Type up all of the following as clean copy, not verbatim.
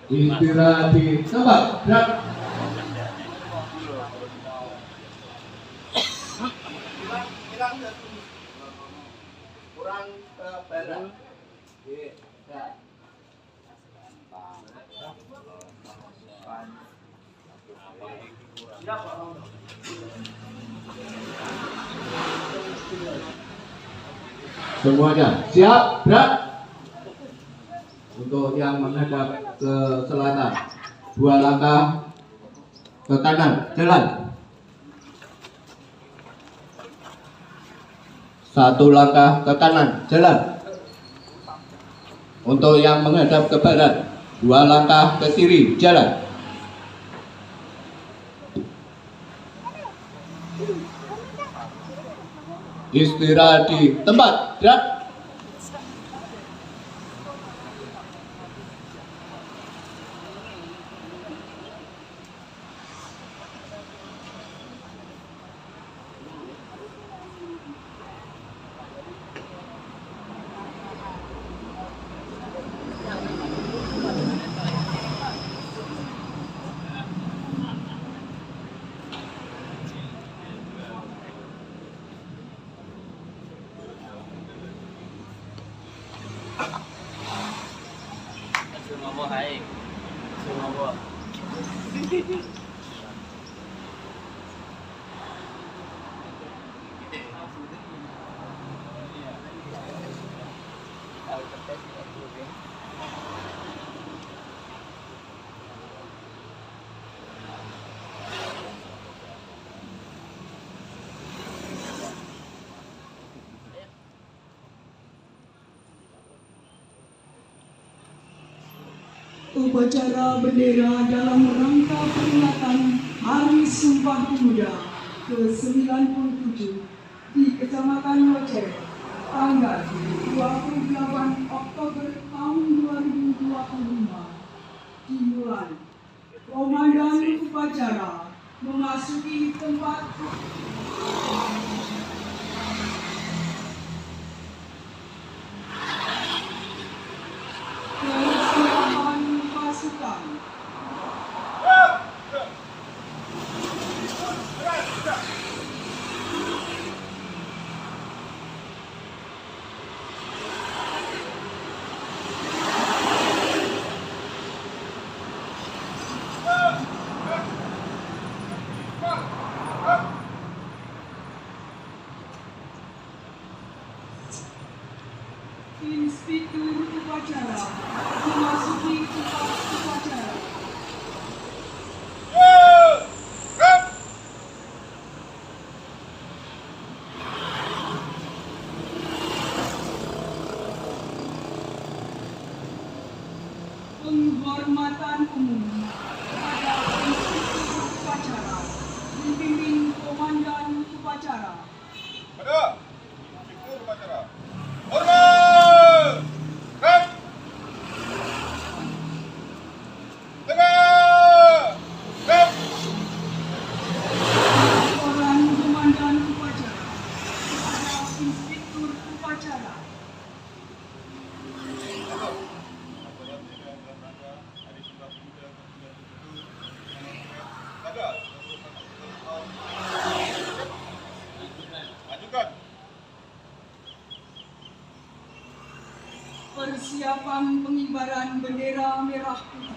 Istirahat di tempat. Gerak. Kurang ke barat. Semuanya siap. Gerak. Untuk yang menghadap ke selatan, 2 langkah ke kanan, jalan. 1 langkah ke kanan, jalan. Untuk yang menghadap ke barat, 2 langkah ke kiri, jalan. Istirahat di tempat. Gerak. Upacara bendera dalam rangka peringatan Hari Sumpah Pemuda ke-97 di Kecamatan Loceh, tanggal 28 Oktober tahun 2025 dimulai. Komandan upacara memasuki tempat kesiapan pasukan. Inspektur upacara memasuki tempat upacara. Penghormatan umum kepada inspektur upacara dipimpin komandan upacara. Ada. Inspektur upacara. Hormat. Rem. Tengah. Rem. Laporan komandan upacara kepada inspektur upacara. Lanjutkan. Persiapan pengibaran bendera merah putih.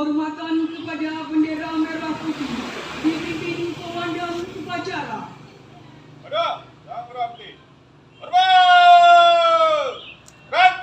Penghormatan kepada bendera merah putih dipimpin komandan upacara. Ada. Yang rapi. Hormat. Rem.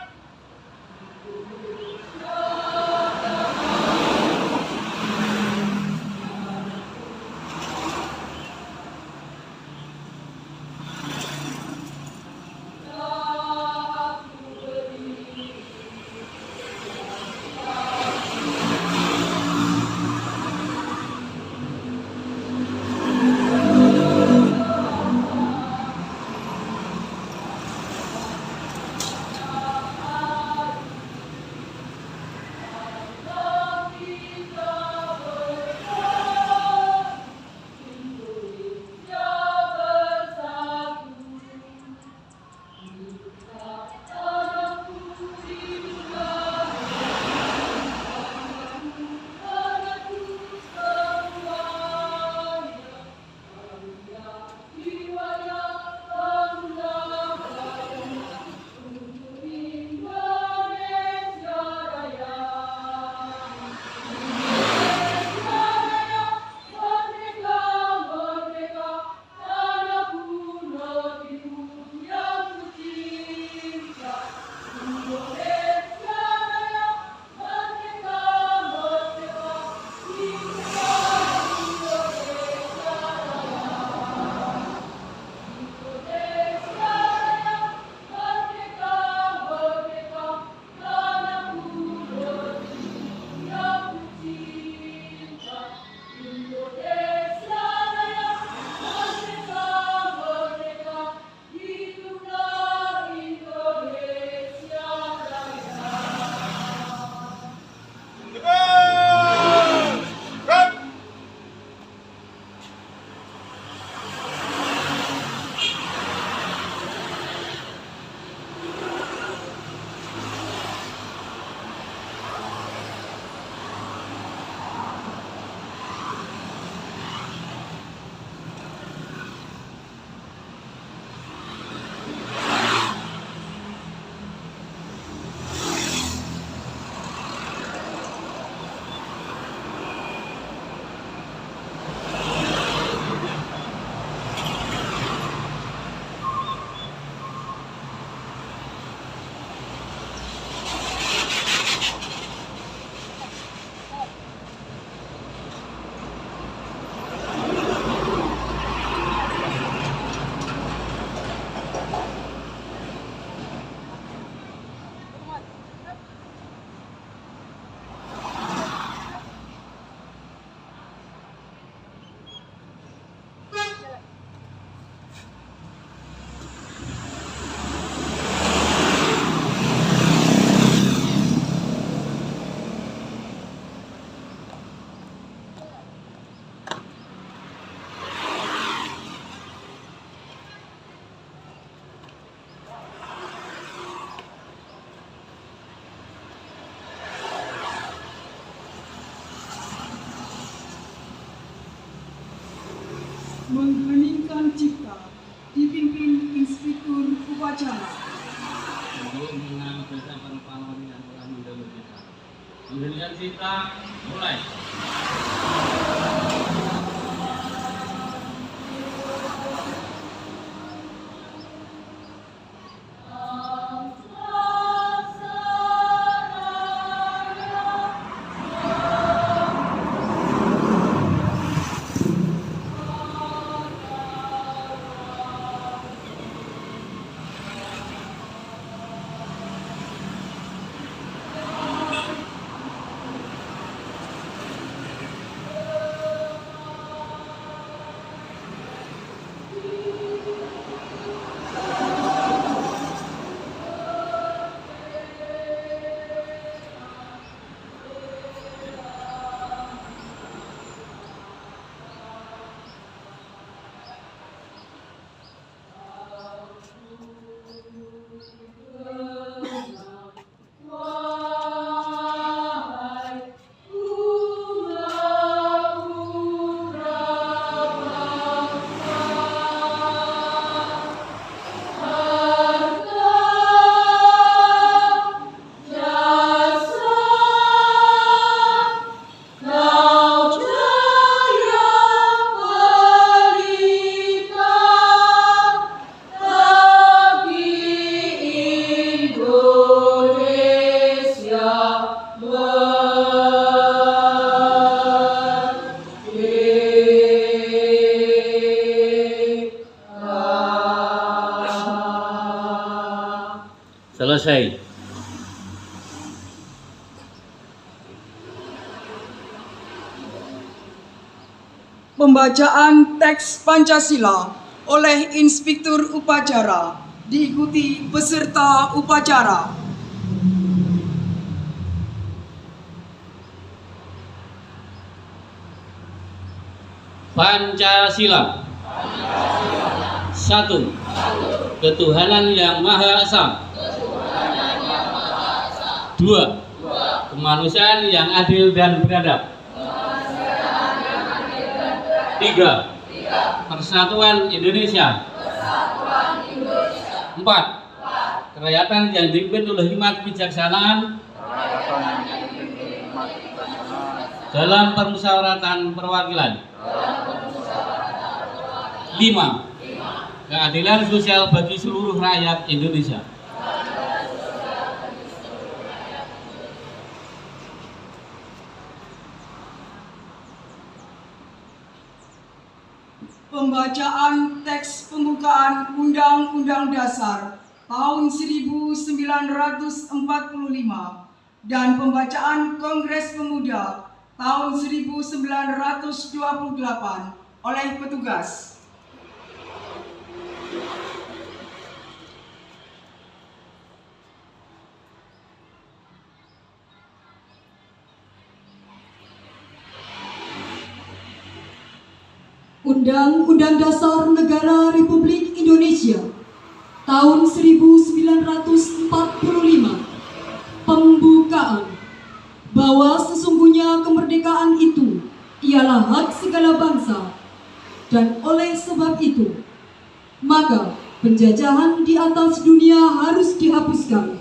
Mengheningkan cipta dipimpin Inspektur Upacara. Sebelum dengan perintah para pahlawan yang telah mendahului kita. Pengheningkan cipta mulai. selesai. Pembacaan teks Pancasila oleh Inspektur Upacara diikuti peserta upacara. Pancasila. Satu. Ketuhanan yang Maha Esa. Dua. Kemanusiaan yang adil dan beradab. Tiga. Persatuan Indonesia. Empat. Kerakyatan yang dipimpin oleh hikmat kebijaksanaan dalam permusyawaratan perwakilan. 5. Keadilan sosial bagi seluruh rakyat Indonesia. Pembacaan teks pembukaan Undang-Undang Dasar tahun 1945 dan pembacaan Kongres Pemuda tahun 1928 oleh petugas. Undang-Undang Dasar Negara Republik Indonesia tahun 1945 pembukaan bahwa sesungguhnya kemerdekaan itu ialah hak segala bangsa, dan oleh sebab itu maka penjajahan di atas dunia harus dihapuskan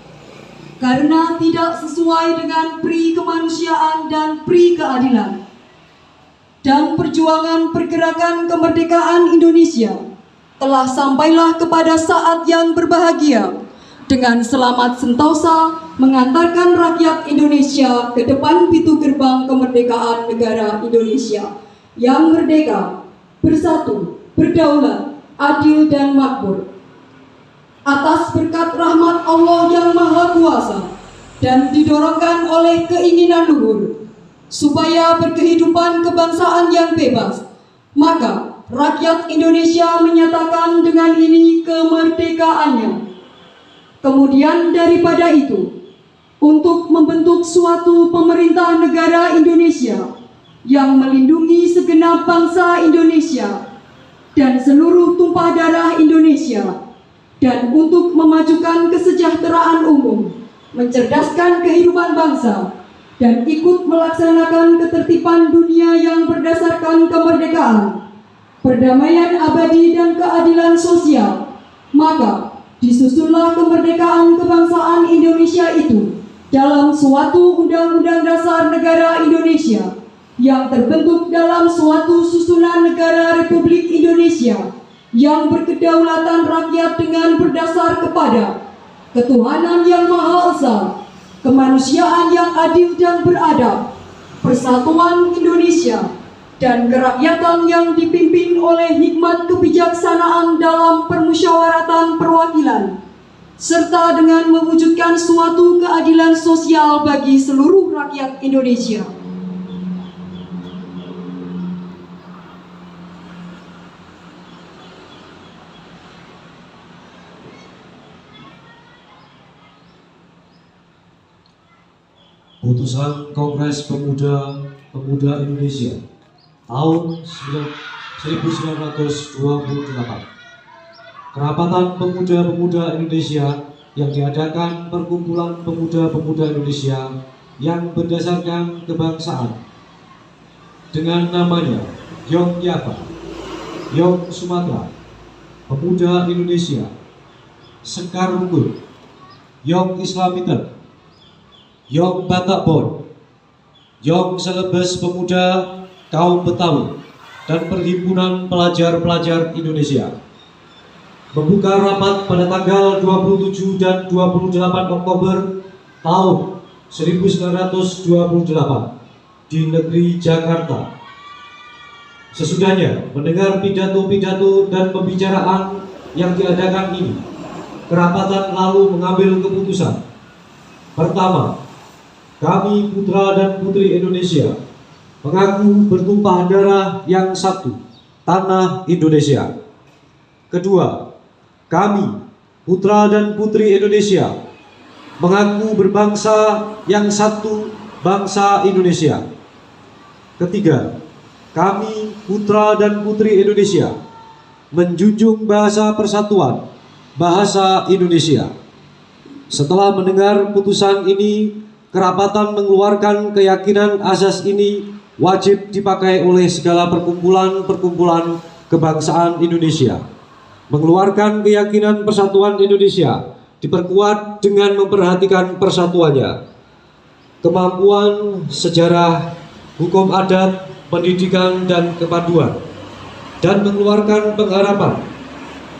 karena tidak sesuai dengan pri kemanusiaan dan pri keadilan. Dan perjuangan pergerakan kemerdekaan Indonesia telah sampailah kepada saat yang berbahagia dengan selamat sentosa mengantarkan rakyat Indonesia ke depan pintu gerbang kemerdekaan negara Indonesia yang merdeka, bersatu, berdaulat, adil dan makmur. Atas berkat rahmat Allah yang Maha Kuasa dan didorongkan oleh keinginan luhur supaya berkehidupan kebangsaan yang bebas, maka rakyat Indonesia menyatakan dengan ini kemerdekaannya. Kemudian daripada itu, untuk membentuk suatu pemerintah negara Indonesia yang melindungi segenap bangsa Indonesia dan seluruh tumpah darah Indonesia, dan untuk memajukan kesejahteraan umum, mencerdaskan kehidupan bangsa, dan ikut melaksanakan ketertiban dunia yang berdasarkan kemerdekaan, perdamaian abadi dan keadilan sosial, maka disusunlah kemerdekaan kebangsaan Indonesia itu dalam suatu Undang-Undang Dasar Negara Indonesia yang terbentuk dalam suatu susunan negara Republik Indonesia yang berkedaulatan rakyat dengan berdasar kepada ketuhanan yang Maha Esa, kemanusiaan yang adil dan beradab, persatuan Indonesia, dan kerakyatan yang dipimpin oleh hikmat kebijaksanaan dalam permusyawaratan perwakilan, serta dengan mewujudkan suatu keadilan sosial bagi seluruh rakyat Indonesia. Putusan Kongres Pemuda Indonesia tahun 1928. Kerapatan Pemuda-Pemuda Indonesia yang diadakan Perkumpulan Pemuda-Pemuda Indonesia yang berdasarkan kebangsaan dengan namanya Yong Java, Yong Sumatera, Pemuda Indonesia, Sekar Unggul, Yong Islamiter, Yong Batak Bon, Yong Selebes Pemuda Kaum Betawi, dan Perhimpunan Pelajar-Pelajar Indonesia membuka rapat pada tanggal 27 dan 28 Oktober tahun 1928 di negeri Jakarta. Sesudahnya mendengar pidato-pidato dan pembicaraan yang diadakan ini, kerapatan lalu mengambil keputusan. Pertama, kami putra dan putri Indonesia mengaku bertumpah darah yang satu, tanah Indonesia. Kedua, kami putra dan putri Indonesia mengaku berbangsa yang satu, bangsa Indonesia. Ketiga, kami putra dan putri Indonesia menjunjung bahasa persatuan, bahasa Indonesia. Setelah mendengar putusan ini, kerapatan mengeluarkan keyakinan asas ini wajib dipakai oleh segala perkumpulan-perkumpulan kebangsaan Indonesia. Mengeluarkan keyakinan persatuan Indonesia diperkuat dengan memperhatikan persatuannya, kemampuan sejarah, hukum adat, pendidikan, dan kepaduan, dan mengeluarkan pengharapan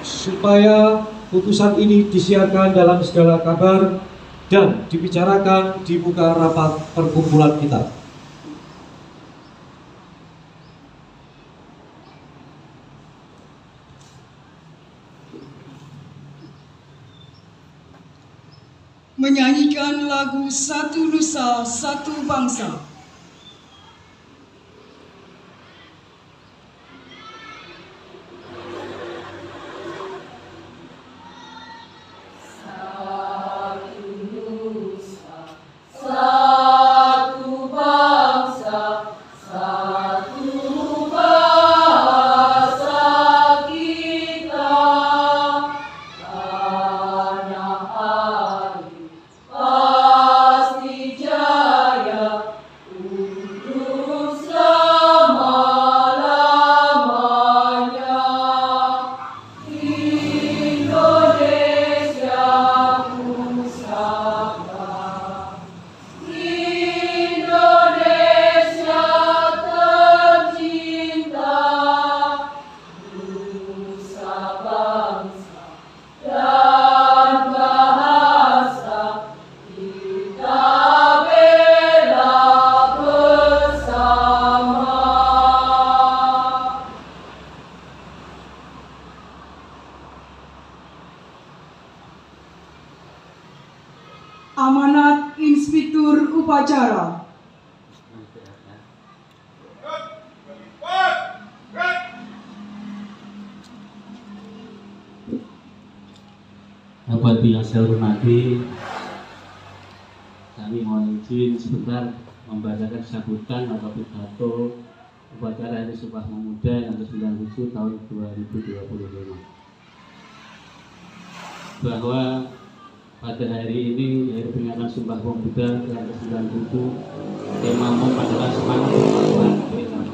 supaya putusan ini disiarkan dalam segala kabar dan dibicarakan di muka rapat perkumpulan kita. Menyanyikan lagu Satu Nusa, Satu Bangsa. Amanat Inspektur Upacara. Bapak yang saya hormati, kami mohon izin sebentar membacakan sambutan atau pidato upacara Hari Sumpah Pemuda yang ke-97 tahun 2025. Bahwa pada hari ini, hari peringatan Sumpah Pemuda yang ke-97, tema adalah semangat persatuan bersama.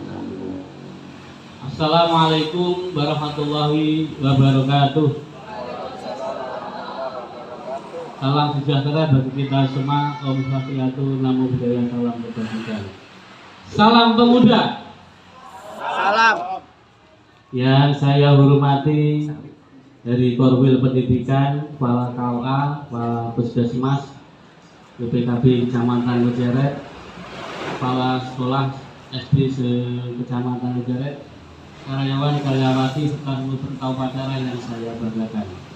Assalamualaikum warahmatullahi wabarakatuh. Salam sejahtera bagi kita semua. Om Swastiastu, Namo Buddhaya, salam kebajikan. Salam pemuda. Salam. Yang saya hormati dari Korwil Pendidikan, Kepala KUA, Kepala Puskesmas, BPKB Kecamatan Lejeret, Kepala Sekolah SD Kecamatan Lejeret, karyawan-karyawati serta seluruh peserta upacara yang saya banggakan.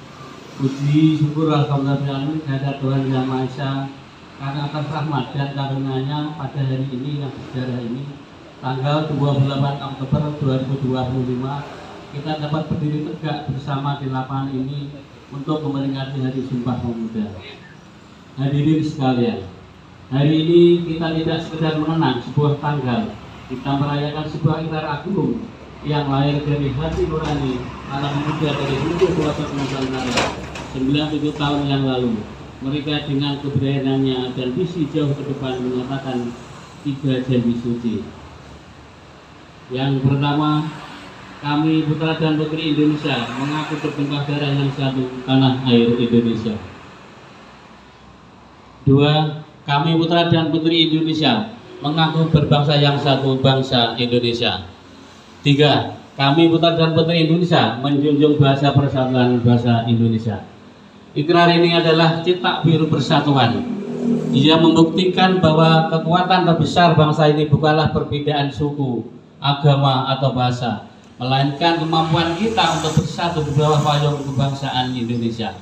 Puji syukur alhamdulillah kehadirat Tuhan Yang Maha Esa karena atas rahmat dan karunia-Nya pada hari ini yang bersejarah ini, tanggal 28 Oktober 2025, kita dapat berdiri tegak bersama di lapangan ini untuk memperingati Hari Sumpah Pemuda. Hadirin sekalian, hari ini kita tidak sekedar mengenang sebuah tanggal, kita merayakan sebuah ikrar agung yang lahir dari hati nurani anak pemuda dari ujung pelosok Nusantara 97 tahun yang lalu. Mereka dengan keberaniannya dan visi jauh ke depan menyatakan 3 janji suci. Yang pertama, kami putra dan putri Indonesia mengaku bertumpah darah yang satu, tanah air Indonesia. 2. Kami putra dan putri Indonesia mengaku berbangsa yang satu, bangsa Indonesia. 3. Kami putra dan putri Indonesia menjunjung bahasa persatuan, bahasa Indonesia. Ikrar ini adalah cetak biru persatuan. Ia membuktikan bahwa kekuatan terbesar bangsa ini bukanlah perbedaan suku, agama, atau bahasa, melainkan kemampuan kita untuk bersatu di bawah payung kebangsaan Indonesia.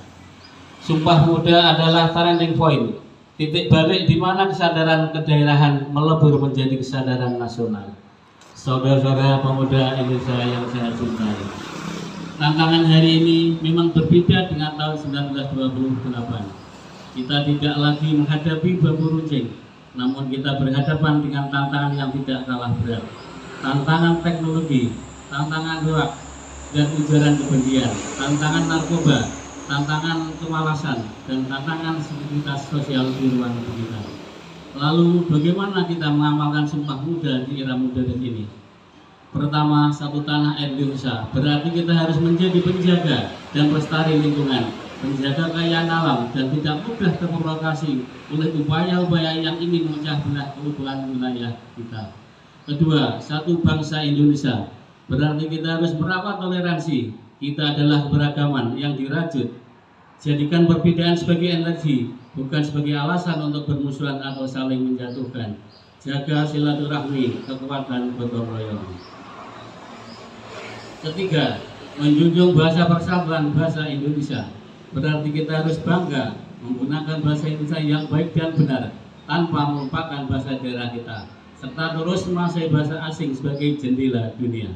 Sumpah Pemuda adalah turning point, titik balik di mana kesadaran kedaerahan melebur menjadi kesadaran nasional. Saudara-saudara pemuda Indonesia yang saya cintai, tantangan hari ini memang berbeda dengan tahun 1928. Kita tidak lagi menghadapi bambu runcing, namun kita berhadapan dengan tantangan yang tidak kalah berat. Tantangan teknologi, tantangan hoax dan ujaran kebencian, tantangan narkoba, tantangan kemalasan, dan tantangan stabilitas sosial di ruang digital. Lalu bagaimana kita mengamalkan Sumpah Pemuda di era modern ini? Pertama, satu tanah air Indonesia, berarti kita harus menjadi penjaga dan pelestari lingkungan, menjaga kekayaan alam, dan tidak mudah terprovokasi oleh upaya-upaya yang ingin memecah belah keutuhan wilayah kita. Kedua, satu bangsa Indonesia, berarti kita harus merawat toleransi. Kita adalah keberagaman yang dirajut. Jadikan perbedaan sebagai energi, bukan sebagai alasan untuk bermusuhan atau saling menjatuhkan. Jaga silaturahmi, kekuatan gotong royong. Ketiga, menjunjung bahasa persatuan bahasa Indonesia. Berarti kita harus bangga menggunakan bahasa Indonesia yang baik dan benar, tanpa melupakan bahasa daerah kita, serta terus menguasai bahasa asing sebagai jendela dunia.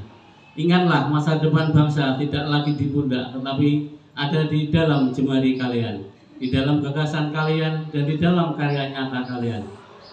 Ingatlah, masa depan bangsa tidak lagi di pundak, tetapi ada di dalam jemari kalian, di dalam gagasan kalian, dan di dalam karya nyata kalian.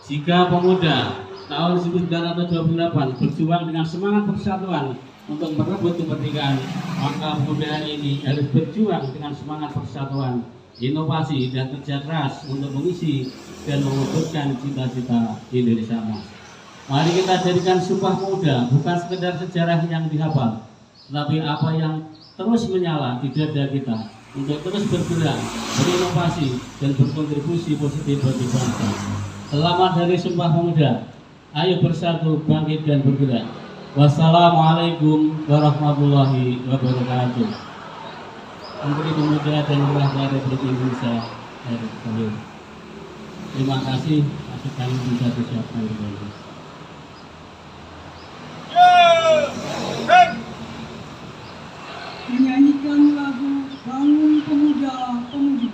Jika pemuda tahun 1928 berjuang dengan semangat persatuan untuk merebut kemerdekaan, maka pemuda ini harus berjuang dengan semangat persatuan, inovasi, dan kerja keras untuk mengisi dan mewujudkan cita-cita Indonesia Emas. Mari kita jadikan Sumpah Pemuda bukan sekedar sejarah yang dihafal, tetapi apa yang terus menyala di dada kita untuk terus bergerak, berinovasi, dan berkontribusi positif bagi bangsa. Selamat Hari Sumpah Pemuda. Ayo bersatu, bangkit, dan bergerak. Wassalamualaikum warahmatullahi wabarakatuh. Menteri Pemuda dan Olahraga Republik Indonesia, Erick Thohir. Terima kasih, masih kami bisa disiapkan kembali. Menyanyikan lagu Bangun Pemuda Pemudi.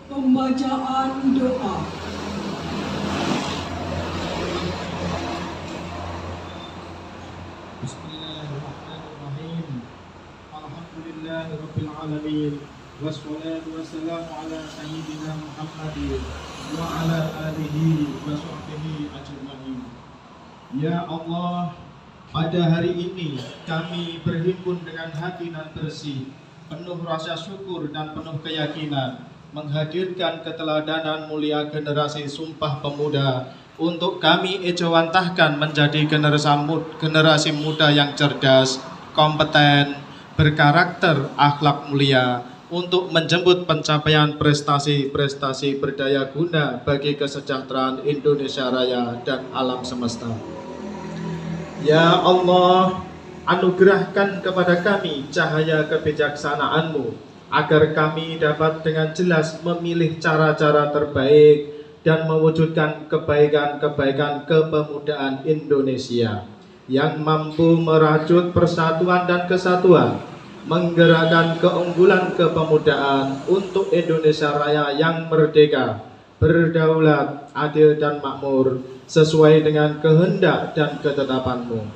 Pembacaan doa. Bismillahirrahmanirrahim. Alhamdulillahirabbil alamin. Wassalatu wassalamu ala sayyidina Muhammadin wa ala alihi wa sahbihi ajmain. Ya Allah, pada hari ini kami berhimpun dengan hati nan bersih, penuh rasa syukur dan penuh keyakinan, menghadirkan keteladanan mulia generasi Sumpah Pemuda untuk kami ejawantahkan menjadi generasi muda yang cerdas, kompeten, berkarakter, akhlak mulia, untuk menjemput pencapaian prestasi-prestasi berdaya guna bagi kesejahteraan Indonesia Raya dan alam semesta. Ya Allah, anugerahkan kepada kami cahaya kebijaksanaan-Mu, agar kami dapat dengan jelas memilih cara-cara terbaik dan mewujudkan kebaikan-kebaikan kepemudaan Indonesia yang mampu merajut persatuan dan kesatuan, menggerakkan keunggulan kepemudaan untuk Indonesia Raya yang merdeka, berdaulat, adil dan makmur, sesuai dengan kehendak dan ketetapan-Mu.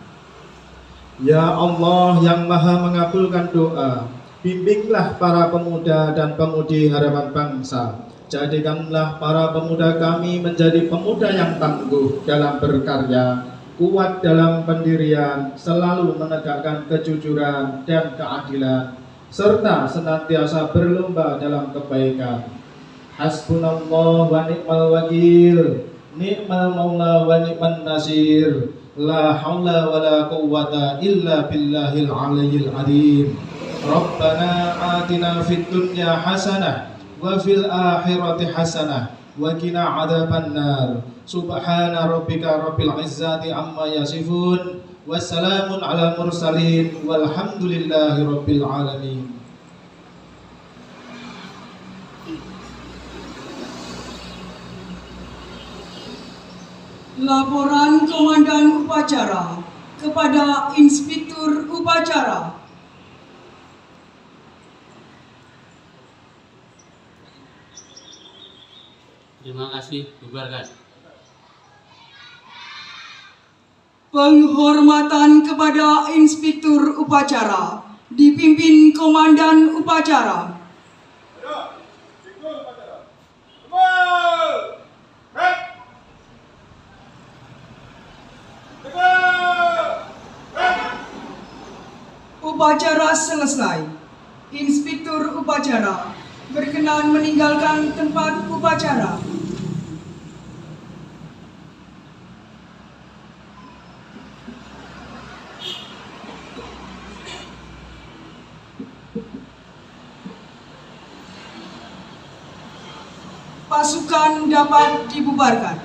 Ya Allah yang Maha mengabulkan doa, bimbinglah para pemuda dan pemudi harapan bangsa. Jadikanlah para pemuda kami menjadi pemuda yang tangguh dalam berkarya, kuat dalam pendirian, selalu menegakkan kejujuran dan keadilan, serta senantiasa berlomba dalam kebaikan. Hasbunallah wa ni'mal wakil, ni'mal maula wa ni'man nasir, la haula wa la quwwata illa billahil aliyyil azim. Rabbana atina fid dunya hasanah wa fil akhirati hasanah wa qina adzabannar. Subhana rabbika rabbil izzati amma yasifun, wassalamun ala mursalin, walhamdulillahi rabbil alamin. Laporan Komandan Upacara kepada Inspektur Upacara. Terima kasih, bubarkan. Penghormatan kepada Inspektur Upacara dipimpin Komandan Upacara. Upacara selesai. Inspektur Upacara berkenan meninggalkan tempat upacara. Pasukan dapat dibubarkan.